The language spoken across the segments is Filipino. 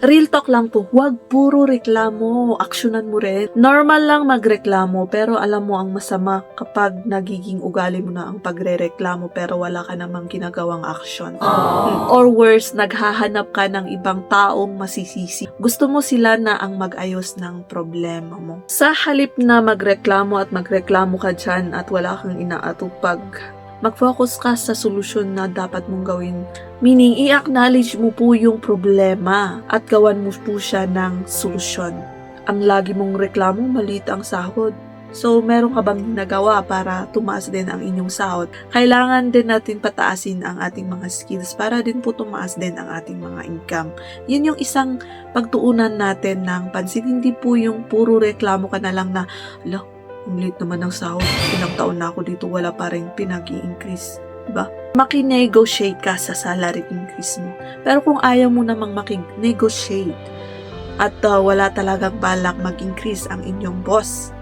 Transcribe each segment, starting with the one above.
Real talk lang po, huwag puro reklamo, aksyonan mo rin. Normal lang magreklamo, pero alam mo ang masama kapag nagiging ugali mo na ang pagrereklamo pero wala ka namang ginagawang aksyon. Or worse, naghahanap ka ng ibang taong masisisi. Gusto mo sila na ang mag-ayos ng problema mo. Sa halip na magreklamo at magreklamo ka dyan at wala kang inaatupag, mag-focus ka sa solusyon na dapat mong gawin. Meaning, i-acknowledge mo po yung problema at gawan mo po siya ng solusyon. Ang lagi mong reklamo, maliit ang sahod. So, meron ka bang ginagawa para tumaas din ang inyong sahod? Kailangan din natin pataasin ang ating mga skills para din po tumaas din ang ating mga income. Yun yung isang pagtuunan natin ng pansin. Hindi po yung puro reklamo ka na lang na, ang liit naman ng sahod. Ilang taon na ako dito, wala pa rin pinag-i-increase. Diba? Maki-negotiate ka sa salary increase mo. Pero kung ayaw mo namang maki-negotiate at wala talagang balak mag-increase ang inyong boss,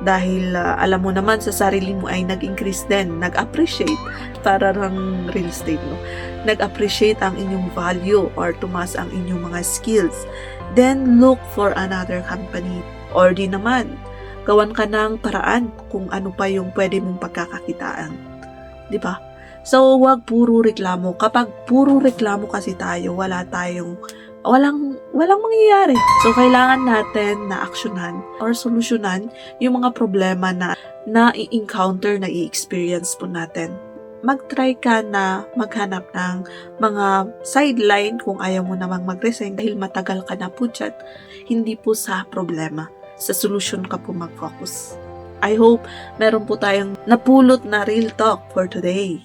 dahil alam mo naman sa sarili mo ay nag-increase din, nag-appreciate, para ng real estate mo, nag-appreciate ang inyong value or tumaas ang inyong mga skills, then look for another company. Or di naman, gawan ka ng paraan kung ano pa yung pwede mong pagkakakitaan. Di ba? So, wag puro reklamo. Kapag puro reklamo kasi tayo, walang mangyayari. So, kailangan natin na aksyonan or solusyonan yung mga problema na i-encounter, na i-experience po natin. Mag-try ka na maghanap ng mga sideline kung ayaw mo namang mag-resign dahil matagal ka na po dyan. Hindi po sa problema. Sa solusyon ka po mag-focus. I hope meron po tayong napulot na real talk for today.